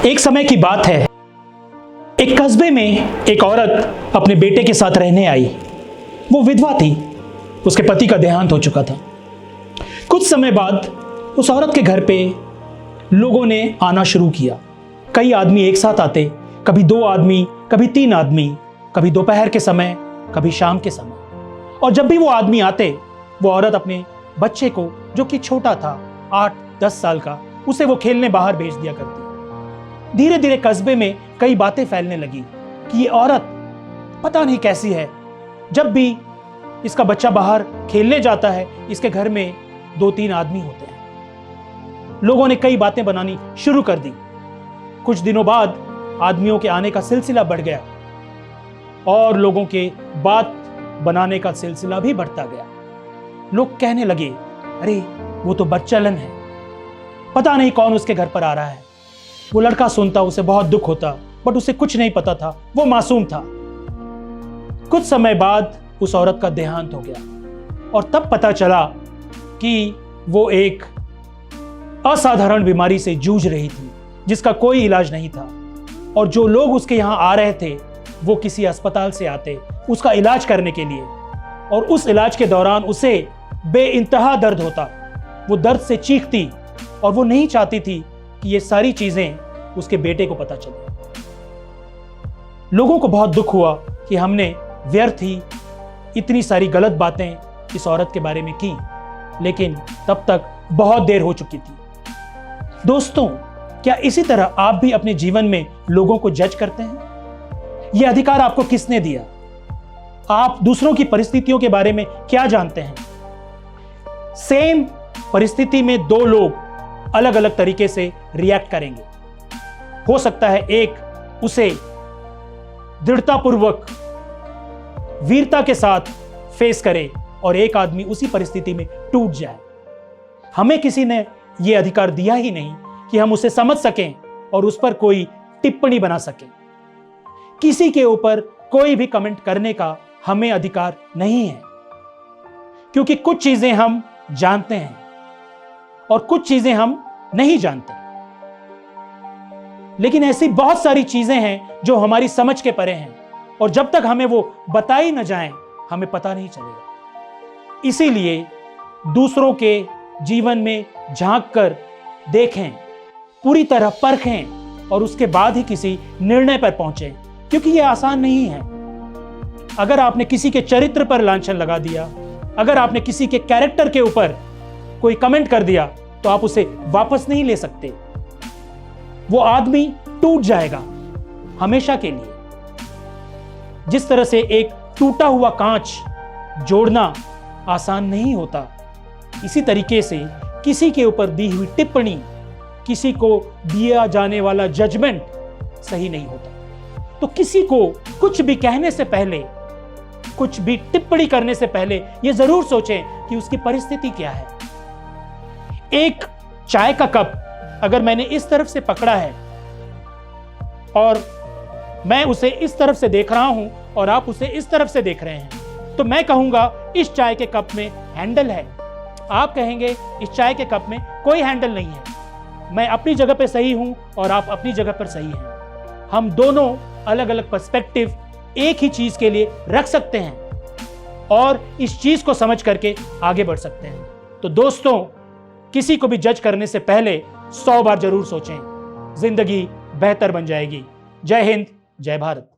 एक समय की बात है, एक कस्बे में एक औरत अपने बेटे के साथ रहने आई। वो विधवा थी, उसके पति का देहांत हो चुका था। कुछ समय बाद उस औरत के घर पे लोगों ने आना शुरू किया। कई आदमी एक साथ आते, कभी 2 आदमी, कभी 3 आदमी, कभी दोपहर के समय, कभी शाम के समय। और जब भी वो आदमी आते, वो औरत अपने बच्चे को, जो कि छोटा था 8-10 साल का, उसे वो खेलने बाहर भेज दिया करती। धीरे धीरे कस्बे में कई बातें फैलने लगी कि ये औरत पता नहीं कैसी है। जब भी इसका बच्चा बाहर खेलने जाता है, इसके घर में 2-3 आदमी होते हैं। लोगों ने कई बातें बनानी शुरू कर दी। कुछ दिनों बाद आदमियों के आने का सिलसिला बढ़ गया और लोगों के बात बनाने का सिलसिला भी बढ़ता गया। लोग कहने लगे, अरे वो तो बदचलन है, पता नहीं कौन उसके घर पर आ रहा है। वो लड़का सुनता, उसे बहुत दुख होता, बट उसे कुछ नहीं पता था, वो मासूम था। कुछ समय बाद उस औरत का देहांत हो गया और तब पता चला कि वो एक असाधारण बीमारी से जूझ रही थी, जिसका कोई इलाज नहीं था। और जो लोग उसके यहाँ आ रहे थे, वो किसी अस्पताल से आते उसका इलाज करने के लिए, और उस इलाज के दौरान उसे बेइंतहा दर्द होता। वो दर्द से चीखती और वो नहीं चाहती थी कि ये सारी चीजें उसके बेटे को पता चले। लोगों को बहुत दुख हुआ कि हमने व्यर्थ ही इतनी सारी गलत बातें इस औरत के बारे में की, लेकिन तब तक बहुत देर हो चुकी थी। दोस्तों, क्या इसी तरह आप भी अपने जीवन में लोगों को जज करते हैं? यह अधिकार आपको किसने दिया? आप दूसरों की परिस्थितियों के बारे में क्या जानते हैं? सेम परिस्थिति में 2 लोग अलग अलग तरीके से रिएक्ट करेंगे। हो सकता है एक उसे दृढ़तापूर्वक, वीरता के साथ फेस करे और एक आदमी उसी परिस्थिति में टूट जाए। हमें किसी ने यह अधिकार दिया ही नहीं कि हम उसे समझ सकें और उस पर कोई टिप्पणी बना सकें। किसी के ऊपर कोई भी कमेंट करने का हमें अधिकार नहीं है, क्योंकि कुछ चीजें हम जानते हैं और कुछ चीजें हम नहीं जानते। लेकिन ऐसी बहुत सारी चीजें हैं जो हमारी समझ के परे हैं, और जब तक हमें वो बताई न जाएं, हमें पता नहीं चलेगा। इसीलिए दूसरों के जीवन में झांक कर देखें, पूरी तरह परखें और उसके बाद ही किसी निर्णय पर पहुंचें, क्योंकि यह आसान नहीं है। अगर आपने किसी के चरित्र पर लांछन लगा दिया, अगर आपने किसी के कैरेक्टर के ऊपर कोई कमेंट कर दिया, तो आप उसे वापस नहीं ले सकते। वो आदमी टूट जाएगा हमेशा के लिए। जिस तरह से एक टूटा हुआ कांच जोड़ना आसान नहीं होता, इसी तरीके से किसी के ऊपर दी हुई टिप्पणी, किसी को दिया जाने वाला जजमेंट सही नहीं होता। तो किसी को कुछ भी कहने से पहले, कुछ भी टिप्पणी करने से पहले यह जरूर सोचें कि उसकी परिस्थिति क्या है। एक चाय का कप अगर मैंने इस तरफ से पकड़ा है और मैं उसे इस तरफ से देख रहा हूं और आप उसे इस तरफ से देख रहे हैं, तो मैं कहूंगा इस चाय के कप में हैंडल है। आप कहेंगे इस चाय के कप में कोई हैंडल नहीं है। मैं अपनी जगह पे सही हूं और आप अपनी जगह पर सही हैं। हम दोनों अलग अलग पर्सपेक्टिव एक ही चीज के लिए रख सकते हैं और इस चीज को समझ करके आगे बढ़ सकते हैं। तो दोस्तों, किसी को भी जज करने से पहले 100 बार जरूर सोचें। जिंदगी बेहतर बन जाएगी। जय हिंद, जय भारत।